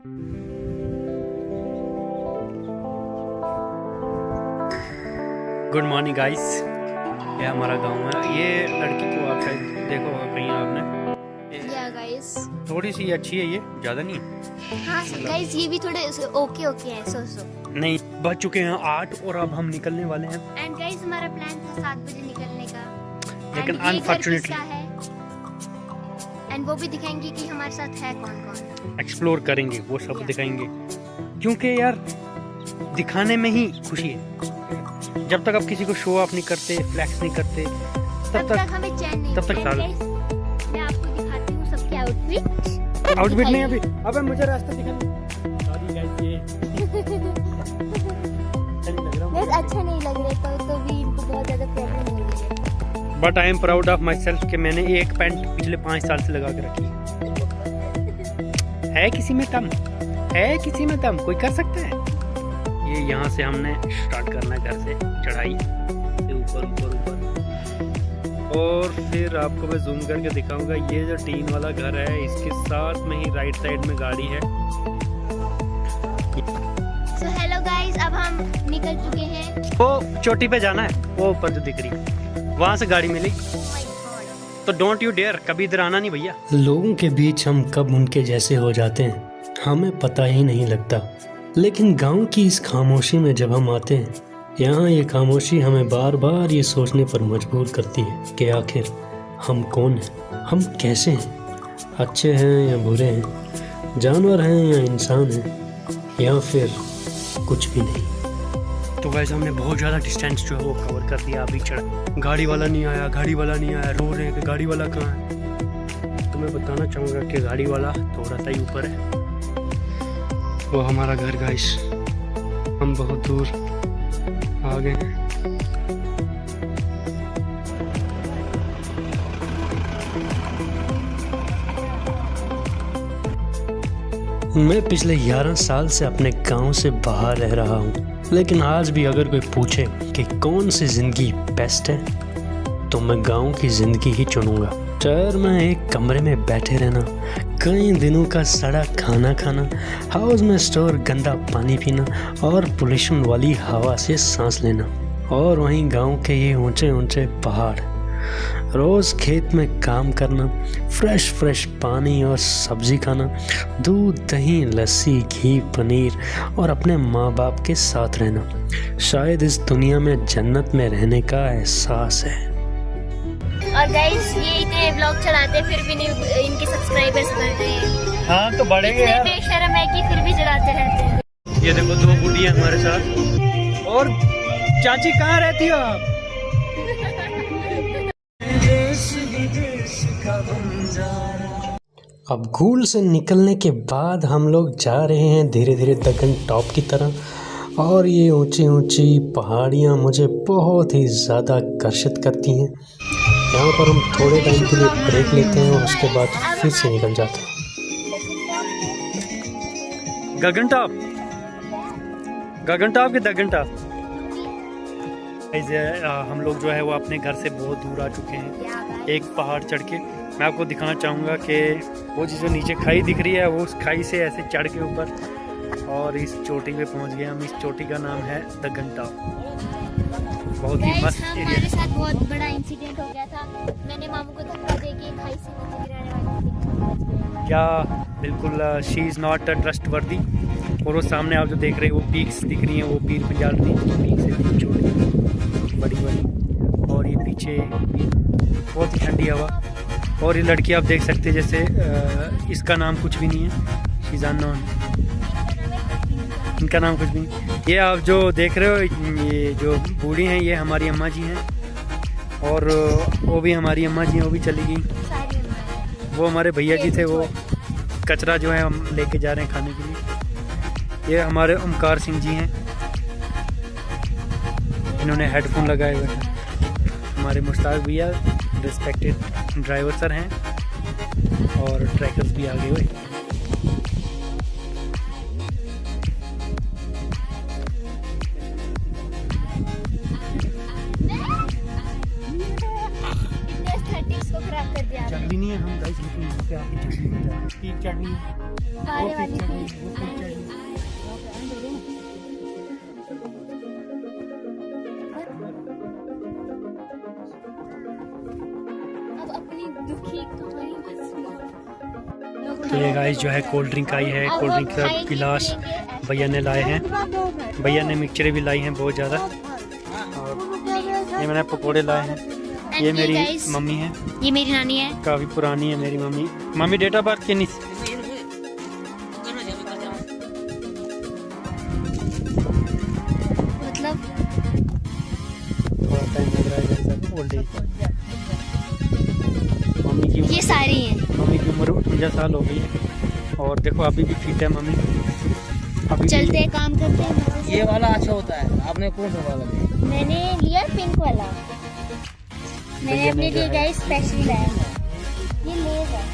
Good morning guys, ये हमारा गांव है। ये लड़की को आप शायद देखो कहीं आपने। या गाइस, थोड़ी सी अच्छी है, ये ज़्यादा नहीं है। हाँ गाइस, ये भी थोड़े ओके है, सो नहीं, बज चुके हैं 8 और अब हम निकलने वाले हैं। एंड गाइस, हमारा प्लान था 7 बजे निकलने का, लेकिन And ये घर अनफॉर्चुनेटली किसका है एंड वो भी दिखाएंगे कि हमारे साथ है कौन कौन। एक्सप्लोर करेंगे, वो सब दिखाएंगे, क्योंकि यार दिखाने में ही खुशी है। जब तक आप किसी को शो ऑफ नहीं करते, फ्लैक्स नहीं करते, तब तक हमें चैन नहीं। तब तक And guys, मैं आपको दिखाती हूँ सबके आउटफिट नहीं अभी। अबे मुझे रास्ता दिखा। सॉरी गाइस, ये गाइस अच्छा नहीं लग रहा तो भी इनको बहुत ज्यादा प्रॉब्लम हो रही है। But I am proud of my self कि मैंने एक पैंट पिछले 5 साल से लगा के रखी है। किसी में दम है, किसी में दम, कोई कर सकता है। ये यहाँ से हमने स्टार्ट करना है, घर से चढ़ाई से ऊपर ऊपर ऊपर, और फिर आपको मैं जूम करके दिखाऊंगा। ये जो टीन वाला घर है, इसके साथ में ही राइट साइड में गाड़ी है। सो हेलो गाइस, अब हम निकल चुके हैं। वो चोटी पे जाना है, वो ऊपर जो दिख रही है, वहाँ से गाड़ी मिली। तो डोंट यू डेयर, कभी इधर आना नहीं भैया। लोगों के बीच हम कब उनके जैसे हो जाते हैं हमें पता ही नहीं लगता, लेकिन गांव की इस खामोशी में जब हम आते हैं, यहाँ ये खामोशी हमें बार बार ये सोचने पर मजबूर करती है कि आखिर हम कौन हैं, हम कैसे हैं, अच्छे हैं या बुरे हैं, जानवर हैं या इंसान हैं, या फिर कुछ भी नहीं। तो वैसे हमने बहुत ज़्यादा डिस्टेंस जो है वो कवर कर दिया। अभी चढ़ा, गाड़ी वाला नहीं आया, गाड़ी वाला नहीं आया, रो रहे हैं कि गाड़ी वाला कहाँ है। तो मैं बताना चाहूँगा कि गाड़ी वाला थोड़ा सा ही ऊपर है। वो हमारा घर गाइस, हम बहुत दूर आ गए हैं। मैं पिछले 11 साल से अपने गांव से बाहर रह रहा हूँ, लेकिन आज भी अगर कोई पूछे कि कौन सी ज़िंदगी बेस्ट है, तो मैं गांव की ज़िंदगी ही चुनूँगा। शहर में एक कमरे में बैठे रहना, कई दिनों का सड़ा खाना खाना, हाउस में स्टोर गंदा पानी पीना और पोल्यूशन वाली हवा से सांस लेना, और वहीं गांव के ये ऊंचे ऊंचे पहाड़, रोज़ खेत में काम करना, फ्रेश पानी और सब्जी खाना, दूध दही लस्सी घी पनीर और अपने माँ बाप के साथ रहना, शायद इस दुनिया में जन्नत में रहने का एहसास है। और गाइस, ये इतने व्लॉग चलाते हैं फिर भी नहीं इनके सब्सक्राइबर्स बढ़ रहे हैं। हाँ तो बढ़ेंगे इतने यार। बेशर्म है कि फिर भी चलाते रहते हैं। ये देखो 2 बूढ़ी है हमारे साथ। और चाची कहाँ रहती हो आप? अब घूल से निकलने के बाद हम लोग जा रहे हैं धीरे धीरे दक्कन टॉप की तरह, और ये ऊंची ऊंची पहाड़ियाँ मुझे बहुत ही ज़्यादा आकर्षित करती हैं। यहाँ पर हम थोड़े टाइम के लिए ब्रेक लेते हैं और उसके बाद फिर से निकल जाते हैं। गगन टॉप के दगन टॉप। हम लोग जो है वो अपने घर से बहुत दूर आ चुके हैं। एक पहाड़ चढ़ के मैं आपको दिखाना चाहूँगा कि वो जो नीचे खाई दिख रही है, वो उस खाई से ऐसे चढ़ के ऊपर और इस चोटी पे पहुँच गए हम। इस चोटी का नाम है दक्कन टॉप। बहुत ही मस्त एरिया। हमारे साथ बहुत बड़ा इंसिडेंट हो गया था। मैंने मामू को धक्का देके खाई से नीचे गिराने वाली थी। क्या बिल्कुल शी इज़ नॉट ट्रस्ट वर्दी। और वो सामने आप जो देख रहे हैं वो पीक्स दिख रही हैं, वो पीर पंजाल की पीक से छोटी बड़ी बड़ी, और ये पीछे बहुत ही ठंडी हवा। और ये लड़की आप देख सकते हैं, जैसे इसका नाम कुछ भी नहीं है, शी इज़ अननोन, इनका नाम कुछ भी नहीं। ये आप जो देख रहे हो, ये जो बूढ़ी हैं ये हमारी अम्मा जी हैं, और वो भी हमारी अम्मा जी हैं, वो भी चली गई। वो हमारे भैया जी थे, वो कचरा जो है हम लेके जा रहे हैं खाने के लिए। ये हमारे ओमकार सिंह जी हैं, इन्होंने हेडफोन लगाए हुए हैं। हमारे मुश्ताक भैया रिस्पेक्टेड ड्राइवर सर हैं, और ट्रैकर्स भी आगे हुए। को खराब कर दिया चढ़ भी नहीं है हम गाइस, लेकिन यहाँ पे आके चढ़नी है। आने वाली थी। अब अपनी दुखी कहानी मत सुनाओ। तो ये गाइस जो है कोल्ड ड्रिंक आई है, कोल्ड ड्रिंक का गिलास भैया ने लाए हैं। भैया ने मिक्सचरें भी लाई हैं बहुत ज़्यादा, और ये मैंने पकोड़े लाए हैं। ये मेरी मम्मी है, ये मेरी नानी है। काफ़ी पुरानी है मेरी mummy. Mummy date of birth कितनी? मतलब थोड़ा टाइम लग रहा है जैसा ओल्ड एज। मम्मी की ये सारी हैं। मम्मी की उम्र 58 साल हो गई है, और देखो अभी भी फिट है मम्मी। अभी चलते हैं, काम करते हैं। ये वाला अच्छा होता है। आपने कौन सा वाला लिया? मैंने लिया पिंक वाला। मैंने अपने लिए गाइस स्पेशली लाया है। ये लेज है,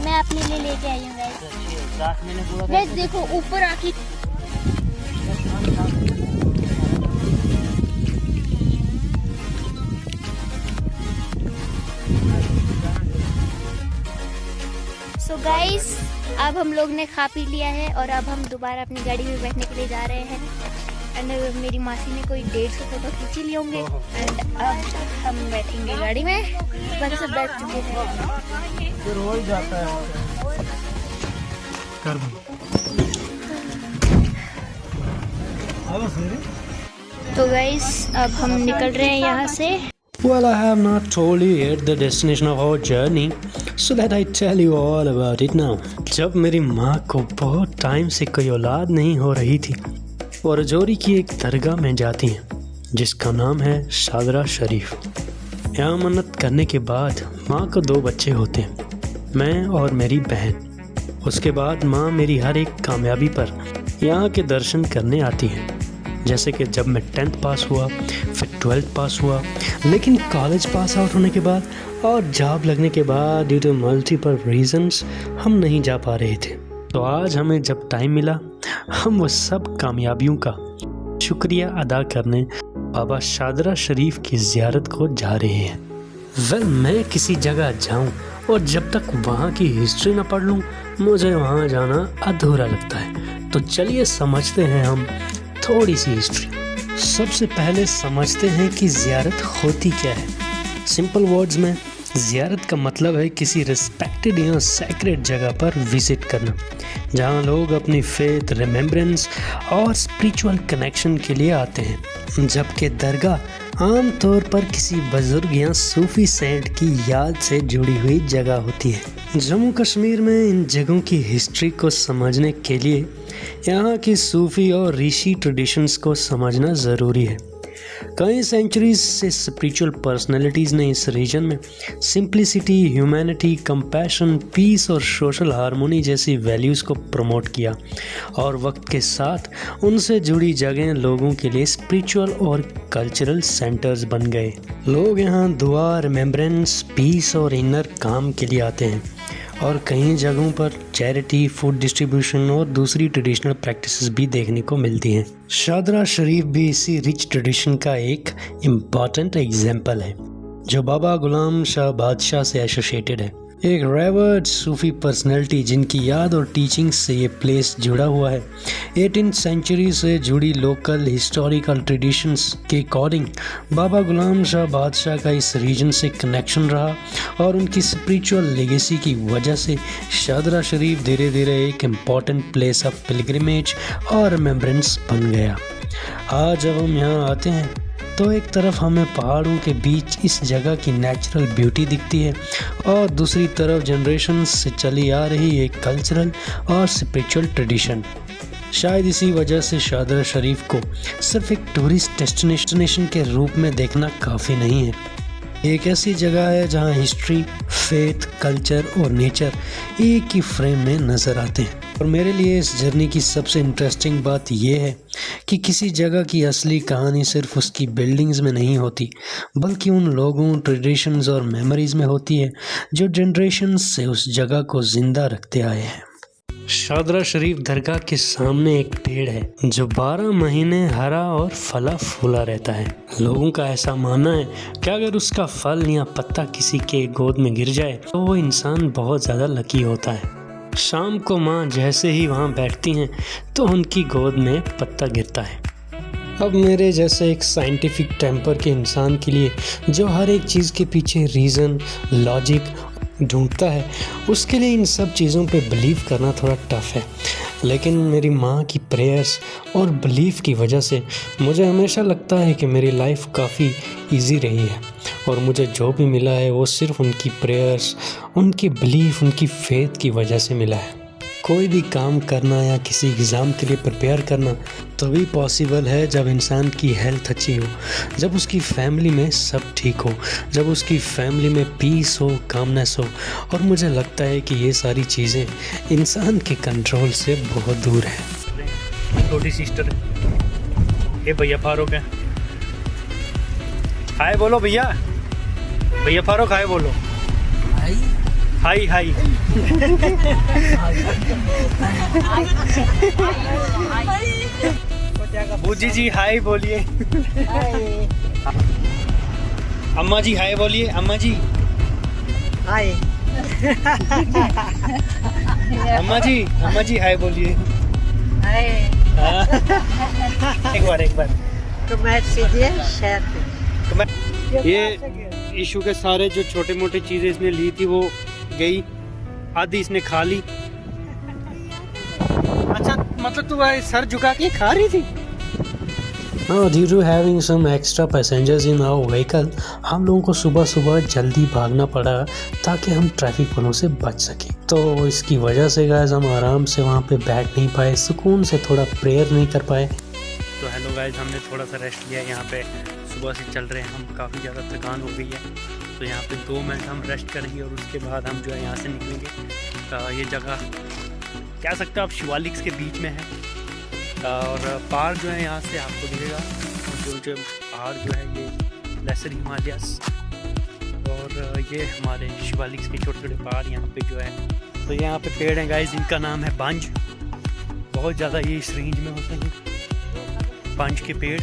मैं अपने लिए लेके आई हूँ गाइस। गाइस देखो ऊपर आके सो गाइस अब हम लोग ने खा पी लिया है, और अब हम दोबारा अपनी गाड़ी में बैठने के लिए जा रहे हैं। एंड मेरी मासी ने कोई 150 फोटो खींच ही लिए होंगे। एंड अब हम बैठेंगे गाड़ी में, बस सब बैठ चुके हैं। फिर हो ही जाता है। कर दो। तो गाइस अब हम निकल रहे हैं यहाँ से। Well, I have not told you yet the destination of our journey, so that I tell you all about it now. जब मेरी माँ को बहुत टाइम से कोई औलाद नहीं हो रही थी, वो रजौरी की एक दरगाह में जाती हैं जिसका नाम है शादरा शरीफ। यहाँ मन्नत करने के बाद माँ को 2 बच्चे होते हैं, मैं और मेरी बहन। उसके बाद माँ मेरी हर एक कामयाबी पर यहाँ के दर्शन करने आती हैं। जैसे कि जब मैं 10th पास हुआ, फिर 12th पास हुआ, लेकिन कॉलेज पास आउट होने के बाद और जॉब लगने के बाद ड्यू टू मल्टीपल रीजंस हम नहीं जा पा रहे थे। तो आज हमें जब टाइम मिला, हम वो सब कामयाबियों का शुक्रिया अदा करने बाबा शादरा शरीफ की ज़ियारत को जा रहे हैं। मैं किसी जगह जाऊं और जब तक वहाँ की हिस्ट्री ना पढ़ लूँ, मुझे वहाँ जाना अधूरा लगता है। तो चलिए समझते हैं हम थोड़ी सी हिस्ट्री। सबसे पहले समझते हैं कि ज़ियारत होती क्या है। सिंपल वर्ड्स में ज़ियारत का मतलब है किसी रिस्पेक्टेड या सैक्रेड जगह पर विज़िट करना, जहाँ लोग अपनी फेथ, रिमेम्बरेंस और स्पिरिचुअल कनेक्शन के लिए आते हैं। जबकि दरगाह आम तौर पर किसी बुजुर्ग या सूफी सेंट की याद से जुड़ी हुई जगह होती है। जम्मू कश्मीर में इन जगहों की हिस्ट्री को समझने के लिए यहाँ की सूफी और ऋषि ट्रेडिशंस को समझना ज़रूरी है। कई सेंचुरीज से स्पिरिचुअल पर्सनैलिटीज़ ने इस रीजन में सिंप्लिसिटी, ह्यूमैनिटी, कंपैशन, पीस और सोशल हार्मोनी जैसी वैल्यूज़ को प्रमोट किया, और वक्त के साथ उनसे जुड़ी जगहें लोगों के लिए स्पिरिचुअल और कल्चरल सेंटर्स बन गए। लोग यहाँ दुआ, रिमेम्बरेंस, पीस और इनर काम के लिए आते हैं, और कई जगहों पर चैरिटी, फूड डिस्ट्रीब्यूशन और दूसरी ट्रेडिशनल प्रैक्टिसेस भी देखने को मिलती हैं। शादरा शरीफ भी इसी रिच ट्रेडिशन का एक इम्पॉर्टेंट एग्जाम्पल है, जो बाबा गुलाम शाह बादशाह से एसोसिएटेड है। एक रेवर्ड सूफी पर्सनैलिटी जिनकी याद और टीचिंग्स से ये प्लेस जुड़ा हुआ है। 18th सेंचुरी से जुड़ी लोकल हिस्टोरिकल ट्रेडिशंस के अकॉर्डिंग बाबा गुलाम शाह बादशाह का इस रीजन से कनेक्शन रहा, और उनकी स्पिरिचुअल लेगेसी की वजह से शादरा शरीफ धीरे धीरे एक इम्पॉर्टेंट प्लेस ऑफ पिलग्रिमेज और रिमेम्बरेंस बन गया। आज जब हम यहाँ आते हैं तो एक तरफ हमें पहाड़ों के बीच इस जगह की नेचुरल ब्यूटी दिखती है, और दूसरी तरफ जनरेशन्स से चली आ रही एक कल्चरल और स्पिरिचुअल ट्रेडिशन। शायद इसी वजह से शादरा शरीफ को सिर्फ एक टूरिस्ट डेस्टिनेशन के रूप में देखना काफ़ी नहीं है। एक ऐसी जगह है जहाँ हिस्ट्री, फेथ, कल्चर और नेचर एक ही फ्रेम में नज़र आते हैं। और मेरे लिए इस जर्नी की सबसे इंटरेस्टिंग बात यह है कि किसी जगह की असली कहानी सिर्फ उसकी बिल्डिंग्स में नहीं होती, बल्कि उन लोगों, ट्रेडिशंस और मेमोरीज में होती है जो जनरेशन्स से उस जगह को जिंदा रखते आए हैं। शादरा शरीफ दरगाह के सामने एक पेड़ है जो 12 महीने हरा और फला फूला रहता है। लोगों का ऐसा मानना है कि अगर उसका फल या पत्ता किसी के गोद में गिर जाए तो वो इंसान बहुत ज़्यादा लकी होता है। शाम को माँ जैसे ही वहाँ बैठती हैं तो उनकी गोद में पत्ता गिरता है। अब मेरे जैसे एक साइंटिफिक टेम्पर के इंसान के लिए जो हर एक चीज़ के पीछे रीज़न लॉजिक ढूंढता है, उसके लिए इन सब चीज़ों पे बिलीव करना थोड़ा टफ है। लेकिन मेरी माँ की प्रेयर्स और बिलीफ की वजह से मुझे हमेशा लगता है कि मेरी लाइफ काफ़ी इजी रही है और मुझे जो भी मिला है वो सिर्फ उनकी प्रेयर्स, उनकी बिलीफ, उनकी फेथ की वजह से मिला है। कोई भी काम करना या किसी एग्ज़ाम के लिए प्रिपेयर करना तभी पॉसिबल है जब इंसान की हेल्थ अच्छी हो, जब उसकी फैमिली में सब ठीक हो, जब उसकी फैमिली में पीस हो, कामनेस हो। और मुझे लगता है कि ये सारी चीज़ें इंसान के कंट्रोल से बहुत दूर है। छोटी सिस्टर है, ये भैया फारूक है। हाय बोलो भैया, भैया फारूक हाय बोलो। हाय हाय बूजी जी हाय बोलिए। अम्मा जी हाय बोलिए। अम्मा जी हाय। अम्मा जी हाय बोलिए। हाय। एक बार कमेंट कीजिए, शेयर कीजिए। ये इशू के सारे जो छोटे मोटे चीज़ें इसने ली थी वो गई, आधी इसने खा ली। अच्छा मतलब तू सर झुका के खा रही थी? हाँ, due to having some extra passengers in our vehicle, हम लोगों को सुबह सुबह जल्दी भागना पड़ा ताकि हम ट्रैफिक पुलों से बच सकें। तो इसकी वजह से गाइस हम आराम से वहाँ पे बैठ नहीं पाए, सुकून से थोड़ा प्रेयर नहीं कर पाए। तो हेलो गाइस, हमने थोड़ा सा रेस्ट लिया। यहाँ पे सुबह से चल रहे हैं हम, काफ़ी ज़्यादा थकान हो गई है। तो यहाँ पे 2 मिनट हम रेस्ट करेंगे और उसके बाद हम जो है यहाँ से निकलेंगे। ये जगह कह सकते हो आप शिवालिक्स के बीच में है और पहाड़ जो है यहाँ से आपको दिखेगा। जो पहाड़ जो है ये लेसर हिमालयस और ये हमारे शिवालिक्स के छोटे छोटे पहाड़ यहाँ पे जो है। तो यहाँ पे पेड़ हैं गाइस, इनका नाम है बांज। बहुत ज़्यादा ये इस रेंज में होते हैं बांज के पेड़।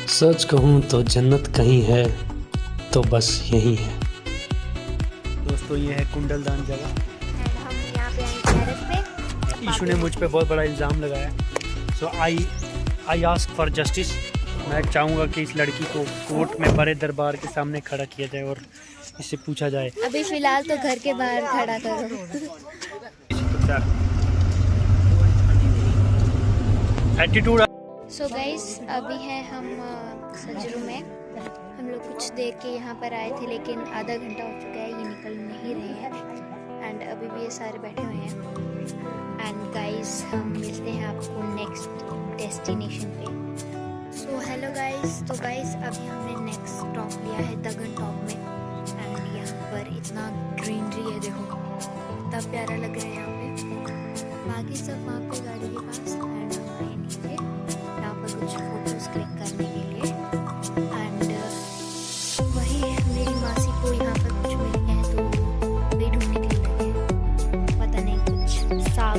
सच कहूँ तो जन्नत कहीं है तो बस यही है। दोस्तों ये है कुंडलदान जगह। हम यहाँ पे आए टेरेस पे। ईशू ने मुझ पे बहुत बड़ा इल्ज़ाम लगाया। सो आई आस्क फॉर जस्टिस। मैं चाहूँगा कि इस लड़की को कोर्ट में बड़े दरबार के सामने खड़ा किया जाए और इससे पूछा जाए। अभी फिलहाल तो घर के बाहर खड़ा करो। एटीट्यूड। सो गाइस अभी है हम सजरू में। हम लोग कुछ देर के यहाँ पर आए थे लेकिन आधा घंटा हो चुका है, ये निकल नहीं रहे हैं एंड अभी भी ये सारे बैठे हुए हैं। एंड गाइस हम मिलते हैं आपको नेक्स्ट डेस्टिनेशन पे। सो हेलो गाइस, तो गाइस अभी हमने नेक्स्ट स्टॉप लिया है दगन टॉप में एंड यहाँ पर इतना ग्रीनरी है, देखो इतना प्यारा लग रहा है यहाँ पे। बाकी सब वहाँ पे गाड़ी के पास एंड हमारे नीचे यहाँ पर कुछ फोटोज क्लिक करने के लिए। एंड वही मेरी मासी को यहाँ पर कुछ मिल गया है तो वही ढूंढने के लिए लगे, पता नहीं कुछ साग